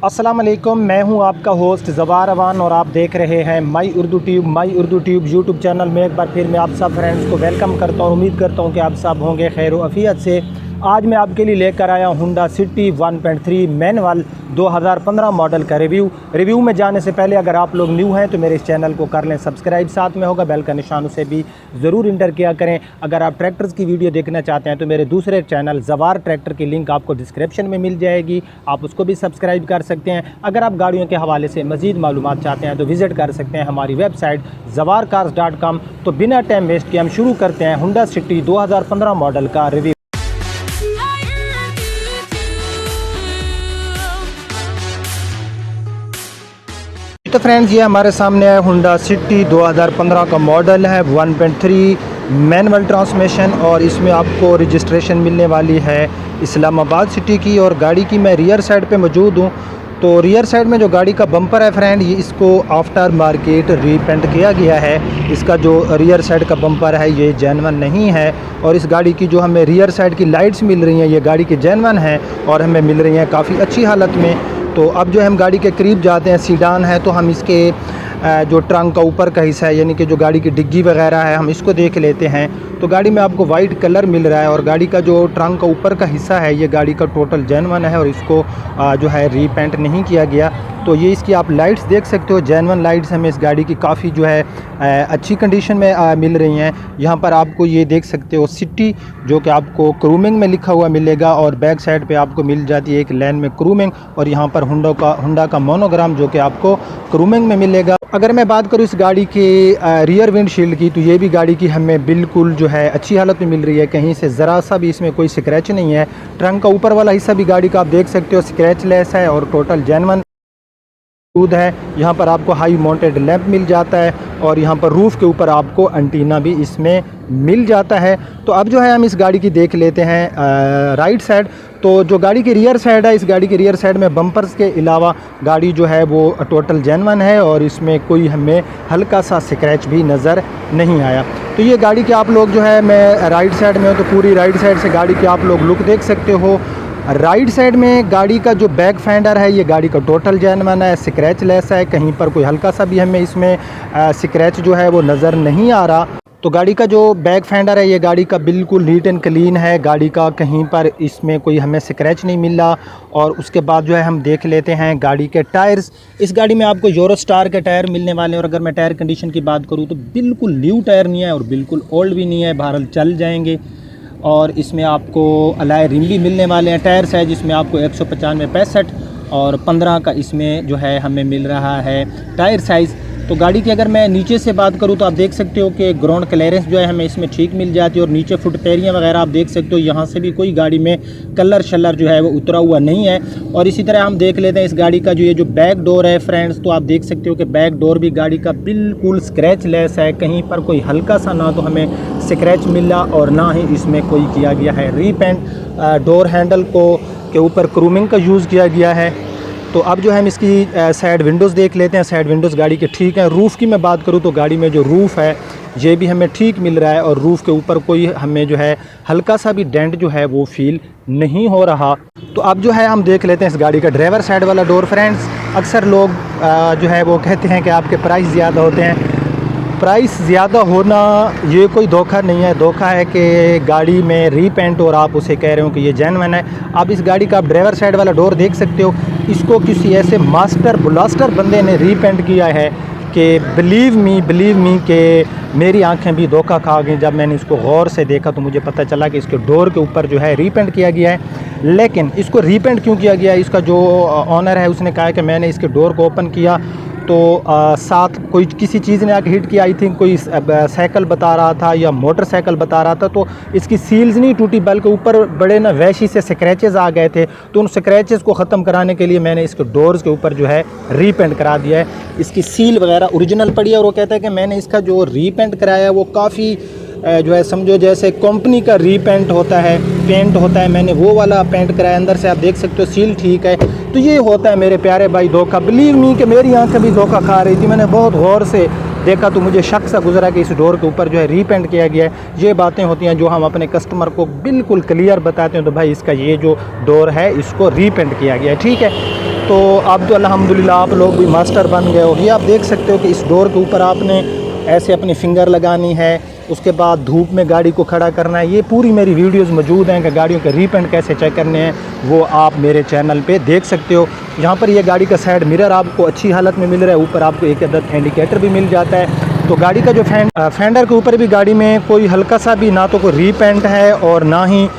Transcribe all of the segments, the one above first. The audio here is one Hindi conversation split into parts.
अस्सलाम वालेकुम, मैं हूं आपका होस्ट ज़वार अवान और आप देख रहे हैं माई उर्दू ट्यूब यूट्यूब चैनल में। एक बार फिर मैं आप सब फ्रेंड्स को वेलकम करता हूं। उम्मीद करता हूं कि आप सब होंगे खैर व अफ़ियत से। आज मैं आपके लिए लेकर आया होंडा सिटी 1.3 मैनुअल 2015 मॉडल का रिव्यू में जाने से पहले अगर आप लोग न्यू हैं तो मेरे इस चैनल को कर लें सब्सक्राइब, साथ में होगा बेल का निशान, उसे भी ज़रूर इंटर किया करें। अगर आप ट्रैक्टर्स की वीडियो देखना चाहते हैं तो मेरे दूसरे चैनल ज़वार ट्रैक्टर की लिंक आपको डिस्क्रिप्शन में मिल जाएगी, आप उसको भी सब्सक्राइब कर सकते हैं। अगर आप गाड़ियों के हवाले से मज़ीद मालूमात चाहते हैं तो विज़िट कर सकते हैं हमारी वेबसाइट zawarcars.com। तो बिना टाइम वेस्ट किए हम शुरू करते हैं होंडा सिटी 2015 मॉडल का रिव्यू। तो फ्रेंड्स, ये हमारे सामने है होंडा सिटी 2015 का मॉडल है, 1.3 मैनुअल ट्रांसमिशन और इसमें आपको रजिस्ट्रेशन मिलने वाली है इस्लामाबाद सिटी की। और गाड़ी की मैं रियर साइड पे मौजूद हूँ। तो रियर साइड में जो गाड़ी का बम्पर है फ्रेंड, ये इसको आफ्टर मार्केट रीपेंट किया गया है। इसका जो रियर साइड का बम्पर है ये जेन्युइन नहीं है और इस गाड़ी की जो हमें रियर साइड की लाइट्स मिल रही हैं ये गाड़ी की जेन्युइन है और हमें मिल रही हैं काफ़ी अच्छी हालत में। तो अब जो हम गाड़ी के करीब जाते हैं, सीडान है तो हम इसके जो ट्रंक का ऊपर का हिस्सा है यानी कि जो गाड़ी की डिग्गी वगैरह है हम इसको देख लेते हैं। तो गाड़ी में आपको वाइट कलर मिल रहा है और गाड़ी का जो ट्रंक का ऊपर का हिस्सा है ये गाड़ी का टोटल जेन्युइन है और इसको जो है रीपेंट नहीं किया गया। तो ये इसकी आप लाइट्स देख सकते हो, जेन्युइन लाइट्स हमें इस गाड़ी की काफ़ी जो है अच्छी कंडीशन में मिल रही हैं। यहाँ पर आपको ये देख सकते हो सिटी जो कि आपको क्रूमिंग में लिखा हुआ मिलेगा और बैक साइड पे आपको मिल जाती है एक लाइन में क्रूमिंग और यहाँ पर होंडा का मोनोग्राम जो कि आपको क्रूमिंग में मिलेगा। अगर मैं बात करूँ इस गाड़ी के रियर विंडशील्ड की तो ये भी गाड़ी की हमें बिल्कुल जो है अच्छी हालत में मिल रही है, कहीं से ज़रा सा भी इसमें कोई स्क्रैच नहीं है। ट्रंक का ऊपर वाला हिस्सा भी गाड़ी का आप देख सकते हो स्क्रैच लेस है और टोटल जेन्युइन है। यहाँ पर आपको हाई माउंटेड लैंप मिल जाता है और यहाँ पर रूफ़ के ऊपर आपको एंटीना भी इसमें मिल जाता है। तो अब जो है हम इस गाड़ी की देख लेते हैं राइट साइड। तो जो गाड़ी की रियर साइड है, इस गाड़ी की रियर साइड में बम्पर्स के अलावा गाड़ी जो है वो टोटल जेन्युइन है और इसमें कोई हमें हल्का सा स्क्रैच भी नज़र नहीं आया। तो ये गाड़ी के आप लोग जो है, मैं राइट साइड में हूँ तो पूरी राइट साइड से गाड़ी की आप लोग लुक देख सकते हो। राइट साइड में गाड़ी का जो बैक फेंडर है ये गाड़ी का टोटल जेन्युइन है, स्क्रैच लेस है, कहीं पर कोई हल्का सा भी हमें इसमें स्क्रैच जो है वो नज़र नहीं आ रहा। तो गाड़ी का जो बैक फेंडर है ये गाड़ी का बिल्कुल नीट एंड क्लीन है, गाड़ी का कहीं पर इसमें कोई हमें स्क्रैच नहीं मिल रहा। और उसके बाद जो है हम देख लेते हैं गाड़ी के टायर्स। इस गाड़ी में आपको यूरो स्टार के टायर मिलने वाले हैं और अगर मैं टायर कंडीशन की बात करूँ तो बिल्कुल न्यू टायर नहीं है और बिल्कुल ओल्ड भी नहीं है, बहरहाल चल जाएंगे। और इसमें आपको अलाय रिम भी मिलने वाले हैं। टायर साइज इसमें आपको 195 65 और 15 का इसमें जो है हमें मिल रहा है टायर साइज़। तो गाड़ी की अगर मैं नीचे से बात करूं तो आप देख सकते हो कि ग्राउंड क्लियरेंस जो है हमें इसमें ठीक मिल जाती है और नीचे फुट पैरियाँ वगैरह आप देख सकते हो, यहाँ से भी कोई गाड़ी में कलर शलर जो है वो उतरा हुआ नहीं है। और इसी तरह हम देख लेते हैं इस गाड़ी का जो ये जो बैक डोर है फ्रेंड्स, तो आप देख सकते हो कि बैक डोर भी गाड़ी का बिल्कुल स्क्रैच लेस है, कहीं पर कोई हल्का सा ना तो हमें स्क्रैच मिला और ना ही इसमें कोई किया गया है रीपेंट। डोर हैंडल को के ऊपर क्रूमिंग का यूज़ किया गया है। तो अब जो है हम इसकी साइड विंडोज़ देख लेते हैं। साइड विंडोज़ गाड़ी के ठीक है। रूफ़ की मैं बात करूँ तो गाड़ी में जो रूफ़ है ये भी हमें ठीक मिल रहा है और रूफ़ के ऊपर कोई हमें जो है हल्का सा भी डेंट जो है वो फील नहीं हो रहा। तो अब जो है हम देख लेते हैं इस गाड़ी का ड्राइवर साइड वाला डोर। फ्रेंड्स, अक्सर लोग जो है वो कहते हैं कि आपके प्राइस ज़्यादा होते हैं। प्राइस ज़्यादा होना ये कोई धोखा नहीं है, धोखा है कि गाड़ी में रीपेंट और आप उसे कह रहे हो कि ये जेन्युइन है। आप इस गाड़ी का आप ड्राइवर साइड वाला डोर देख सकते हो, इसको किसी ऐसे मास्टर ब्लास्टर बंदे ने रीपेंट किया है कि बिलीव मी कि मेरी आंखें भी धोखा खा गई। जब मैंने इसको गौर से देखा तो मुझे पता चला कि इसके डोर के ऊपर जो है रीपेंट किया गया है। लेकिन इसको रीपेंट क्यों किया गया है, इसका जो ऑनर है उसने कहा कि मैंने इसके डोर को ओपन किया तो साथ कोई किसी चीज़ ने आके हिट किया, आई थिंक कोई साइकिल बता रहा था या मोटरसाइकिल बता रहा था, तो इसकी सील्स नहीं टूटी बल्कि ऊपर बड़े ना वैशी से स्क्रैचेस आ गए थे। तो उन स्क्रैचेस को ख़त्म कराने के लिए मैंने इसके डोर्स के ऊपर जो है रीपेंट करा दिया है। इसकी सील वगैरह ओरिजिनल पड़ी है और वो कहता है कि मैंने इसका जो रीपेंट कराया है वो काफ़ी जो है समझो जैसे कंपनी का रीपेंट होता है, पेंट होता है, मैंने वो वाला पेंट कराया। अंदर से आप देख सकते हो सील ठीक है। तो ये होता है मेरे प्यारे भाई धोखा। बिलीव मी कि मेरी आंखें भी धोखा खा रही थी, मैंने बहुत गौर से देखा तो मुझे शक सा गुजरा कि इस डोर के ऊपर जो है रीपेंट किया गया है। ये बातें होती हैं जो हम अपने कस्टमर को बिल्कुल क्लियर बताते हैं, तो भाई इसका ये जो डोर है इसको रीपेंट किया गया है, ठीक है। तो अब तो अल्हम्दुलिल्लाह आप लोग भी मास्टर बन गए हो। ये आप देख सकते हो कि इस डोर के ऊपर आपने ऐसे अपनी फिंगर लगानी है, उसके बाद धूप में गाड़ी को खड़ा करना है। ये पूरी मेरी वीडियोस मौजूद हैं कि गाड़ियों के रीपेंट कैसे चेक करने हैं, वो आप मेरे चैनल पे देख सकते हो। यहाँ पर ये गाड़ी का साइड मिरर आपको अच्छी हालत में मिल रहा है, ऊपर आपको एक अदद इंडिकेटर भी मिल जाता है। तो गाड़ी का जो फेंडर के ऊपर भी गाड़ी में कोई हल्का सा भी ना तो कोई रीपेंट है और ना ही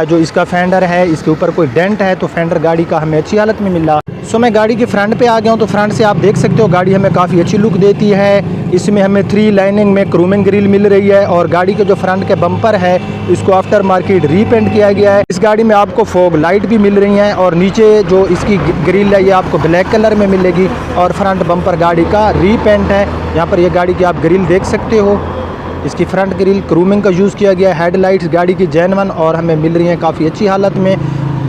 जो इसका फेंडर है इसके ऊपर कोई डेंट है, तो फेंडर गाड़ी का हमें अच्छी हालत में मिला। सो मैं गाड़ी के फ्रंट पे आ गया हूँ। तो फ्रंट से आप देख सकते हो गाड़ी हमें काफ़ी अच्छी लुक देती है। इसमें हमें 3 लाइनिंग में क्रूमिंग ग्रिल मिल रही है और गाड़ी के जो फ्रंट के बम्पर है इसको आफ्टर मार्केट रीपेंट किया गया है। इस गाड़ी में आपको फॉग लाइट भी मिल रही हैं और नीचे जो इसकी ग्रिल है ये आपको ब्लैक कलर में मिलेगी और फ्रंट बम्पर गाड़ी का रीपेंट है। यहाँ पर ये गाड़ी की आप ग्रिल देख सकते हो, इसकी फ्रंट ग्रिल क्रूमिंग का यूज़ किया गया है। हेडलाइट्स गाड़ी की जेन्युइन और हमें मिल रही हैं काफ़ी अच्छी हालत में।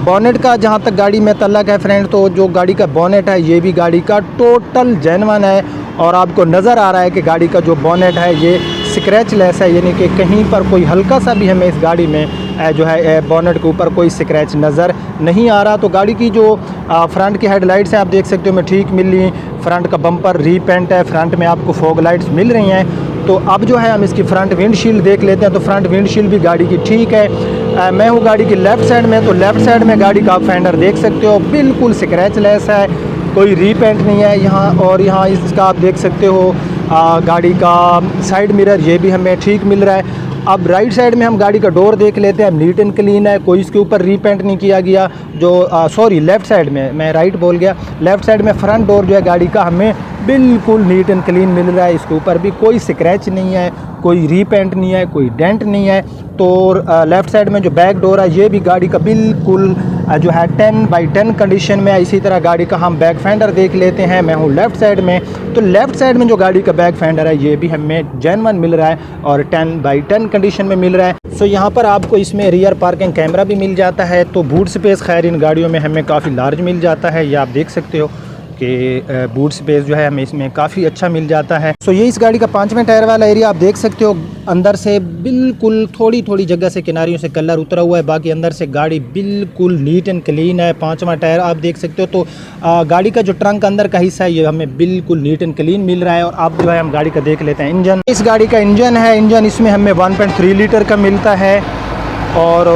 बॉनेट का जहाँ तक गाड़ी में तल्लक है फ्रेंड, तो जो गाड़ी का बॉनेट है ये भी गाड़ी का टोटल जेन्युइन है और आपको नज़र आ रहा है कि गाड़ी का जो बॉनेट है ये स्क्रैच लेस है, यानी कि कहीं पर कोई हल्का सा भी हमें इस गाड़ी में जो है बॉनेट के ऊपर कोई स्क्रैच नज़र नहीं आ रहा। तो गाड़ी की जो फ्रंट की हेडलाइट्स हैं आप देख सकते हो मैं ठीक मिल रही, फ्रंट का बम्पर रीपेंट है, फ्रंट में आपको फॉग लाइट्स मिल रही हैं। तो अब जो है हम इसकी फ्रंट विंडशील्ड देख लेते हैं। तो फ्रंट विंडशील्ड भी गाड़ी की ठीक है। मैं हूँ गाड़ी की लेफ़्ट साइड में, तो लेफ़्ट साइड में गाड़ी का आप फेंडर देख सकते हो बिल्कुल स्क्रैच लेस है, कोई रीपेंट नहीं है यहाँ। और यहाँ इसका आप देख सकते हो गाड़ी का साइड मिरर ये भी हमें ठीक मिल रहा है। अब राइट साइड में हम गाड़ी का डोर देख लेते हैं, नीट एंड क्लीन है, कोई इसके ऊपर रीपेंट नहीं किया गया। जो सॉरी लेफ़्ट साइड में, मैं राइट बोल गया, लेफ़्ट साइड में फ्रंट डोर जो है गाड़ी का हमें बिल्कुल नीट एंड क्लीन मिल रहा है। इसके ऊपर भी कोई स्क्रैच नहीं है, कोई रीपेंट नहीं है, कोई डेंट नहीं है। तो लेफ़्ट साइड में जो बैक डोर है ये भी गाड़ी का बिल्कुल जो है 10/10 कंडीशन में है। इसी तरह गाड़ी का हम बैक फेंडर देख लेते हैं, मैं हूँ लेफ़्ट साइड में। तो लेफ़्ट साइड में जो गाड़ी का बैक फेंडर है ये भी हमें जेन्युइन मिल रहा है और 10/10 कंडीशन में मिल रहा है। सो यहाँ पर आपको इसमें रियर पार्किंग कैमरा भी मिल जाता है। तो बूट स्पेस खैर इन गाड़ियों में हमें काफ़ी लार्ज मिल जाता है, ये आप देख सकते हो कि बूट स्पेस जो है हमें इसमें काफ़ी अच्छा मिल जाता है। सो ये इस गाड़ी का 5वें टायर वाला एरिया आप देख सकते हो, अंदर से बिल्कुल थोड़ी थोड़ी जगह से किनारियों से कलर उतरा हुआ है, बाकी अंदर से गाड़ी बिल्कुल नीट एंड क्लीन है। 5वां टायर आप देख सकते हो। तो गाड़ी का जो ट्रंक अंदर का हिस्सा है ये हमें बिल्कुल नीट एंड क्लीन मिल रहा है। और अब जो है हम गाड़ी का देख लेते हैं इंजन। इस गाड़ी का इंजन है, इंजन इसमें हमें 1.3 लीटर का मिलता है और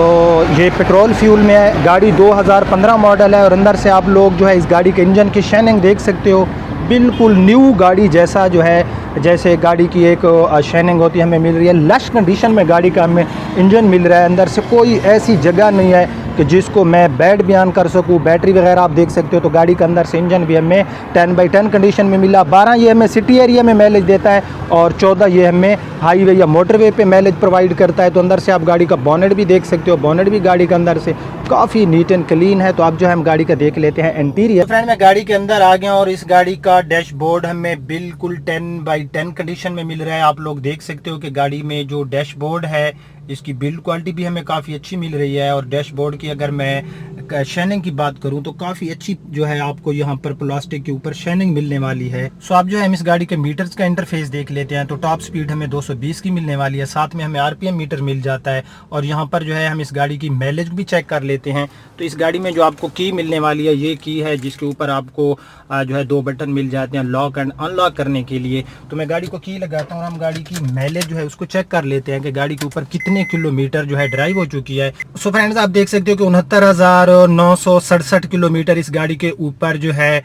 ये पेट्रोल फ्यूल में है। गाड़ी 2015 मॉडल है और अंदर से आप लोग जो है इस गाड़ी के इंजन की शाइनिंग देख सकते हो, बिल्कुल न्यू गाड़ी जैसा जो है जैसे गाड़ी की एक शाइनिंग होती है हमें मिल रही है। लश कंडीशन में गाड़ी का हमें इंजन मिल रहा है, अंदर से कोई ऐसी जगह नहीं है कि जिसको मैं बैड बयान कर सकूं। बैटरी वगैरह आप देख सकते हो। तो गाड़ी के अंदर से इंजन भी हमें 10/10 कंडीशन में मिला। 12 ये हमें सिटी एरिया में माइलेज देता है और 14 ये हमें हाईवे या मोटरवे पे माइलेज प्रोवाइड करता है। तो अंदर से आप गाड़ी का बॉनेट भी देख सकते हो, बॉनेट भी गाड़ी के अंदर से काफ़ी नीट एंड क्लीन है। तो अब जो है हम गाड़ी का देख लेते हैं इंटीरियर। फ्रेंड मैं गाड़ी के अंदर आ गया और इस गाड़ी का डैशबोर्ड हमें बिल्कुल 10/10 कंडीशन में मिल रहा है। आप लोग देख सकते हो कि गाड़ी में जो डैशबोर्ड है इसकी बिल्ड क्वालिटी भी हमें काफ़ी अच्छी मिल रही है। और डैशबोर्ड की अगर मैं शाइनिंग की बात करूं तो काफ़ी अच्छी जो है आपको यहाँ पर प्लास्टिक के ऊपर शाइनिंग मिलने वाली है। सो आप जो है हम इस गाड़ी के मीटर्स का इंटरफेस देख लेते हैं। तो टॉप स्पीड हमें 220 की मिलने वाली है, साथ में हमें RPM मीटर मिल जाता है। और यहाँ पर जो है हम इस गाड़ी की माइलेज भी चेक कर लेते हैं। तो इस गाड़ी में जो आपको की मिलने वाली है ये की है जिसके ऊपर आपको जो है 2 बटन मिल जाते हैं लॉक एंड अनलॉक करने के लिए। तो मैं गाड़ी को की लगाता हूँ और हम गाड़ी की माइलेज जो है उसको चेक कर लेते हैं कि गाड़ी के ऊपर कितने किलोमीटर जो है ड्राइव हो चुकी है। सो फ्रेंड्स आप देख सकते हो कि 69,967 किलोमीटर इस गाड़ी के ऊपर जो है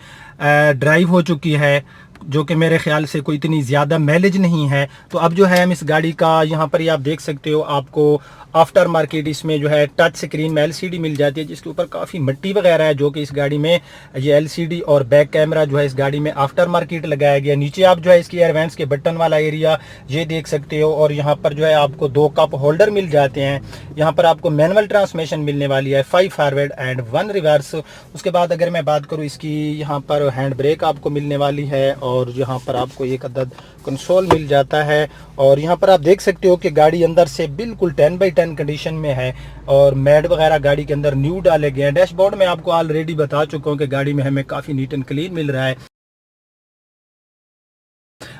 ड्राइव हो चुकी है, जो कि मेरे ख्याल से कोई इतनी ज़्यादा माइलेज नहीं है। तो अब जो है हम इस गाड़ी का यहाँ पर ही आप देख सकते हो आपको आफ्टर मार्केट इसमें जो है टच स्क्रीन में LCD मिल जाती है जिसके ऊपर काफ़ी मिट्टी वगैरह है, जो कि इस गाड़ी में ये LCD और बैक कैमरा जो है इस गाड़ी में आफ्टर मार्केट लगाया गया। नीचे आप जो है इसकी एयर वेंट्स के बटन वाला एरिया ये देख सकते हो और यहाँ पर जो है आपको 2 कप होल्डर मिल जाते हैं। यहाँ पर आपको मैनुअल ट्रांसमिशन मिलने वाली है, 5 फॉरवर्ड एंड 1 रिवर्स। उसके बाद अगर मैं बात करूँ इसकी यहाँ पर हैंड ब्रेक आपको मिलने वाली है और यहाँ पर आपको एक अदद कंसोल मिल जाता है। और यहाँ पर आप देख सकते हो कि गाड़ी अंदर से बिल्कुल 10/10 कंडीशन में है और मैट वगैरह गाड़ी के अंदर न्यू डाले गए हैं। डैशबोर्ड में आपको ऑलरेडी बता चुका हूँ कि गाड़ी में हमें काफ़ी नीट एंड क्लीन मिल रहा है।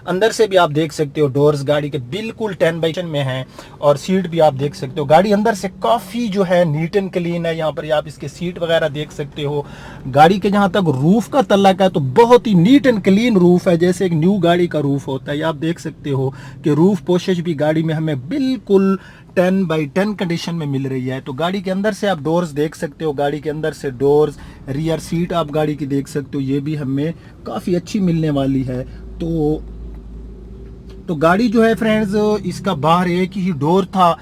अंदर से भी आप देख सकते हो डोर्स गाड़ी के बिल्कुल 10/10 में हैं और सीट भी आप देख सकते हो। गाड़ी अंदर से काफ़ी जो है नीट एंड क्लीन है। यहाँ पर आप इसके सीट वगैरह देख सकते हो। गाड़ी के जहाँ तक रूफ का तल्लक है तो बहुत ही नीट एंड क्लीन रूफ है, जैसे एक न्यू गाड़ी का रूफ होता है। आप देख सकते हो कि रूफ पोशेज भी गाड़ी में हमें बिल्कुल 10/10 कंडीशन में मिल रही है। तो गाड़ी के अंदर से आप डोर्स देख सकते हो, गाड़ी के अंदर से डोर्स, रियर सीट आप गाड़ी की देख सकते हो, ये भी हमें काफ़ी अच्छी मिलने वाली है। तो गाड़ी जो है फ्रेंड्स, इसका बाहर एक ही डोर था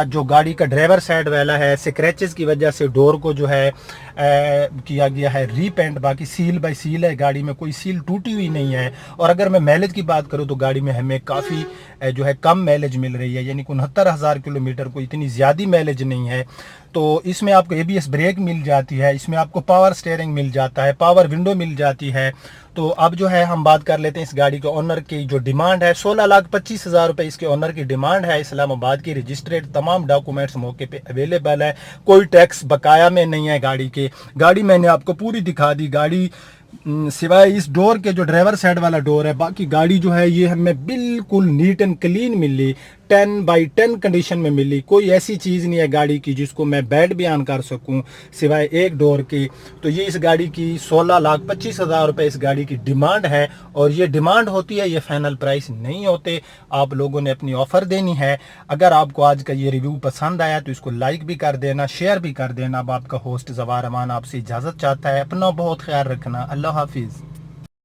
जो गाड़ी का ड्राइवर साइड वाला है। स्क्रैचेस की वजह से डोर को जो है किया गया है रीपेंट, बाकी सील बाय सील है, गाड़ी में कोई सील टूटी हुई नहीं है। और अगर मैं माइलेज की बात करूं तो गाड़ी में हमें काफ़ी जो है कम माइलेज मिल रही है, यानी 69,000 किलोमीटर, को इतनी ज़्यादा माइलेज नहीं है। तो इसमें आपको ABS ब्रेक मिल जाती है, इसमें आपको पावर स्टीयरिंग मिल जाता है, पावर विंडो मिल जाती है। तो अब जो है हम बात कर लेते हैं इस गाड़ी के ओनर की जो डिमांड है। 16,25,000 रुपये इसके ओनर की डिमांड है। इस्लामाबाद की रजिस्ट्रेड, तमाम डॉक्यूमेंट्स मौके पे अवेलेबल है, कोई टैक्स बकाया में नहीं है गाड़ी के। गाड़ी मैंने आपको पूरी दिखा दी। गाड़ी सिवाय इस डोर के जो ड्राइवर साइड वाला डोर है, बाकी गाड़ी जो है ये हमें बिल्कुल नीट एंड क्लीन मिली, 10/10 कंडीशन में मिली। कोई ऐसी चीज़ नहीं है गाड़ी की जिसको मैं बैड बयान कर सकूं सिवाय एक डोर की। तो ये इस गाड़ी की 16,25,000 रुपये इस गाड़ी की डिमांड है। और ये डिमांड होती है, ये फाइनल प्राइस नहीं होते। आप लोगों ने अपनी ऑफ़र देनी है। अगर आपको आज का ये रिव्यू पसंद आया तो इसको लाइक भी कर देना, शेयर भी कर देना। अब आपका होस्ट ज़वार अमान आपसे इजाज़त चाहता है। अपना बहुत ख्याल रखना। अल्लाह हाफिज़।